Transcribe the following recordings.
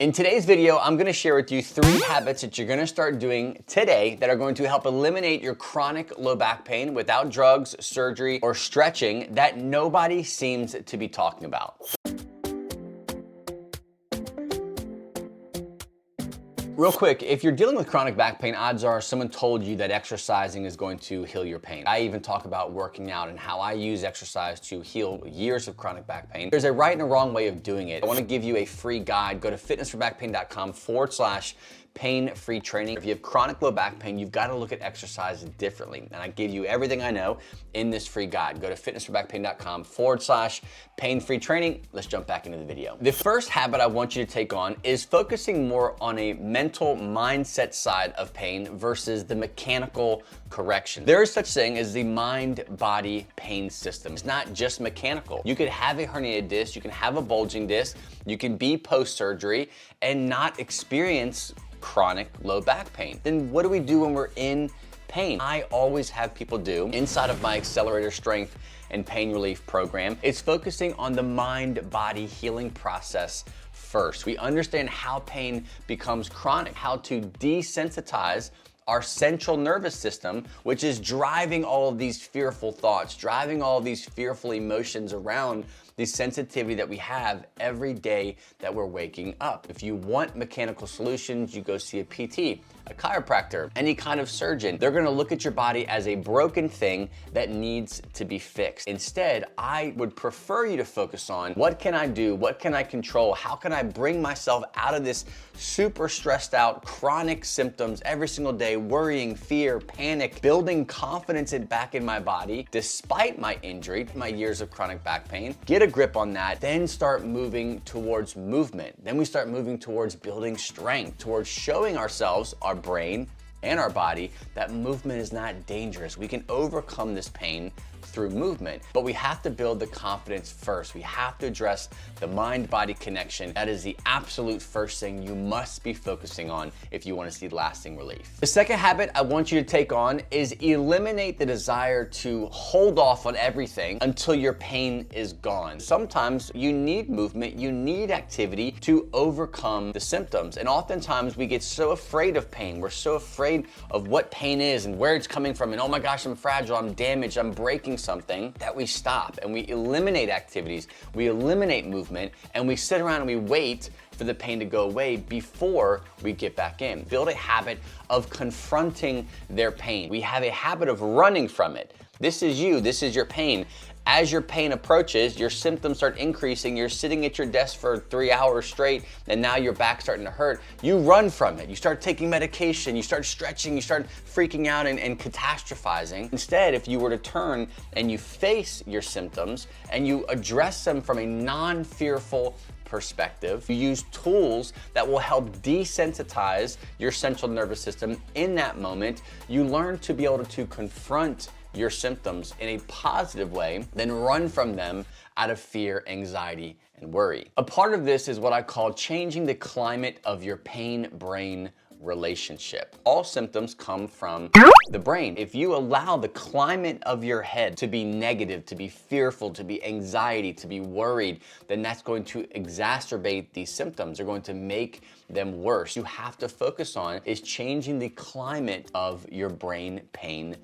In today's video, I'm gonna share with you 3 habits that you're gonna start doing today that are going to help eliminate your chronic low back pain without drugs, surgery, or stretching that nobody seems to be talking about. Real quick, if you're dealing with chronic back pain, odds are someone told you that exercising is going to heal your pain. I even talk about working out and how I use exercise to heal years of chronic back pain. There's a right and a wrong way of doing it. I want to give you a free guide. Go to fitnessforbackpain.com/pain-free training. If you have chronic low back pain, you've got to look at exercise differently. And I give you everything I know in this free guide. Go to fitnessforbackpain.com/pain-free training. Let's jump back into the video. The first habit I want you to take on is focusing more on a mental mindset side of pain versus the mechanical correction. There is such thing as the mind-body pain system. It's not just mechanical. You could have a herniated disc, you can have a bulging disc, you can be post-surgery and not experience chronic low back pain. Then what do we do when we're in pain? I always have people do inside of my Accelerator Strength and Pain Relief program. It's focusing on the mind-body healing process first. We understand how pain becomes chronic, how to desensitize our central nervous system, which is driving all of these fearful thoughts, driving all of these fearful emotions around the sensitivity that we have every day that we're waking up. If you want mechanical solutions, you go see a PT, a chiropractor, any kind of surgeon. They're gonna look at your body as a broken thing that needs to be fixed. Instead, I would prefer you to focus on what can I do, what can I control, how can I bring myself out of this super stressed out chronic symptoms every single day, worrying, fear, panic, building confidence back in my body despite my injury, my years of chronic back pain. Get a grip on that, then start moving towards movement. Then we start moving towards building strength, towards showing ourselves, our brain and our body, that movement is not dangerous. We can overcome this pain through movement, but we have to build the confidence first. We have to address the mind-body connection. That is the absolute first thing you must be focusing on if you want to see lasting relief. The second habit I want you to take on is eliminate the desire to hold off on everything until your pain is gone. Sometimes you need movement, you need activity to overcome the symptoms. And oftentimes we get so afraid of pain. We're so afraid of what pain is and where it's coming from. And oh my gosh, I'm fragile, I'm damaged, I'm breaking something, that we stop and we eliminate activities, we eliminate movement, and we sit around and we wait for the pain to go away before we get back in. Build a habit of confronting their pain. We have a habit of running from it. This is you, this is your pain. As your pain approaches, your symptoms start increasing, you're sitting at your desk for 3 hours straight, and now your back's starting to hurt. You run from it. You start taking medication, you start stretching, you start freaking out and catastrophizing. Instead, if you were to turn and you face your symptoms and you address them from a non-fearful perspective, you use tools that will help desensitize your central nervous system in that moment, you learn to be able to confront your symptoms in a positive way, then run from them out of fear, anxiety, and worry. A part of this is what I call changing the climate of your pain-brain relationship. All symptoms come from the brain. If you allow the climate of your head to be negative, to be fearful, to be anxiety, to be worried, then that's going to exacerbate these symptoms. They're going to make them worse. You have to focus on is changing the climate of your brain pain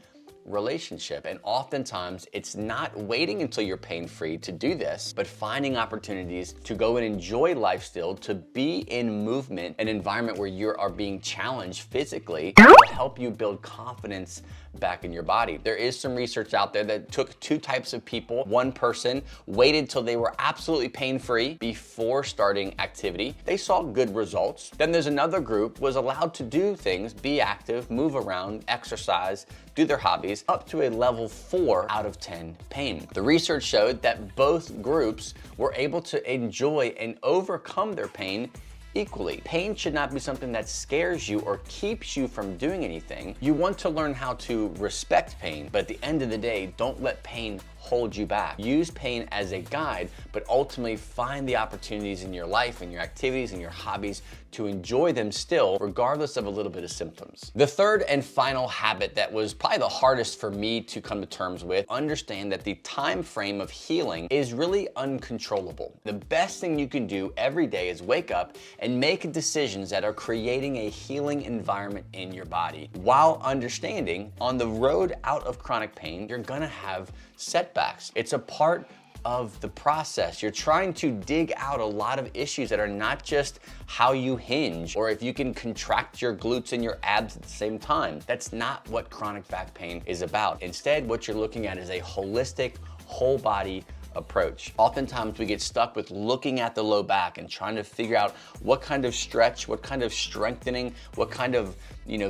relationship. And oftentimes it's not waiting until you're pain-free to do this, but finding opportunities to go and enjoy life still, to be in movement, an environment where you are being challenged physically will help you build confidence back in your body. There is some research out there that took 2 types of people. One person waited till they were absolutely pain-free before starting activity. They saw good results. Then there's another group was allowed to do things, be active, move around, exercise, do their hobbies, up to a level 4 out of 10 pain. The research showed that both groups were able to enjoy and overcome their pain equally. Pain should not be something that scares you or keeps you from doing anything. You want to learn how to respect pain, but at the end of the day, don't let pain hold you back. Use pain as a guide, but ultimately find the opportunities in your life and your activities and your hobbies to enjoy them still, regardless of a little bit of symptoms. The third and final habit that was probably the hardest for me to come to terms with, understand that the time frame of healing is really uncontrollable. The best thing you can do every day is wake up and make decisions that are creating a healing environment in your body, while understanding on the road out of chronic pain, you're gonna have setbacks. It's a part of the process. You're trying to dig out a lot of issues that are not just how you hinge or if you can contract your glutes and your abs at the same time. That's not what chronic back pain is about. Instead, what you're looking at is a holistic, whole body approach. Oftentimes we get stuck with looking at the low back and trying to figure out what kind of stretch, what kind of strengthening, what kind of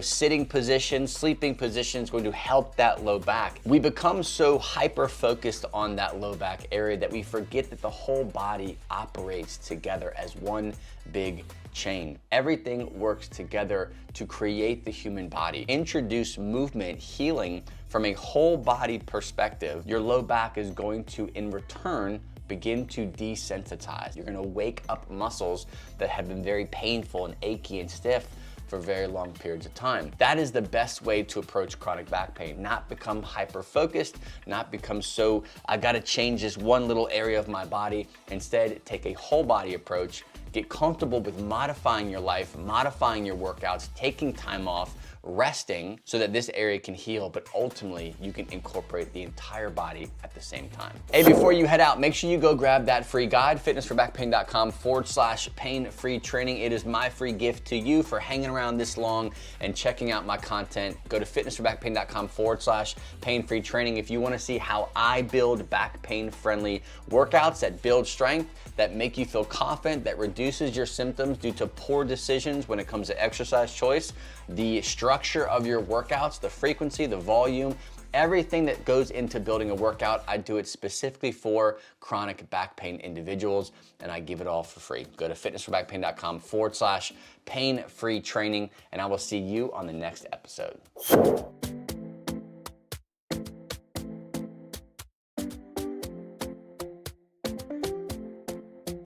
sitting position, sleeping position is going to help that low back. We become so hyper focused on that low back area that we forget that the whole body operates together as one big chain. Everything works together to create the human body. Introduce movement, healing from a whole body perspective. Your low back is going to, in return, begin to desensitize. You're gonna wake up muscles that have been very painful and achy and stiff for very long periods of time. That is the best way to approach chronic back pain. Not become hyper-focused, not become so, I gotta change this one little area of my body. Instead, take a whole body approach, get comfortable with modifying your life, modifying your workouts, taking time off, resting so that this area can heal, but ultimately you can incorporate the entire body at the same time. Hey, before you head out, make sure you go grab that free guide, fitnessforbackpain.com/pain-free training. It is my free gift to you for hanging around this long and checking out my content. Go to fitnessforbackpain.com/pain-free training if you want to see how I build back pain friendly workouts that build strength, that make you feel confident, that reduces your symptoms due to poor decisions when it comes to exercise choice, the structure of your workouts, the frequency, the volume, everything that goes into building a workout. I do it specifically for chronic back pain individuals, and I give it all for free. Go to fitnessforbackpain.com/pain-free training, and I will see you on the next episode.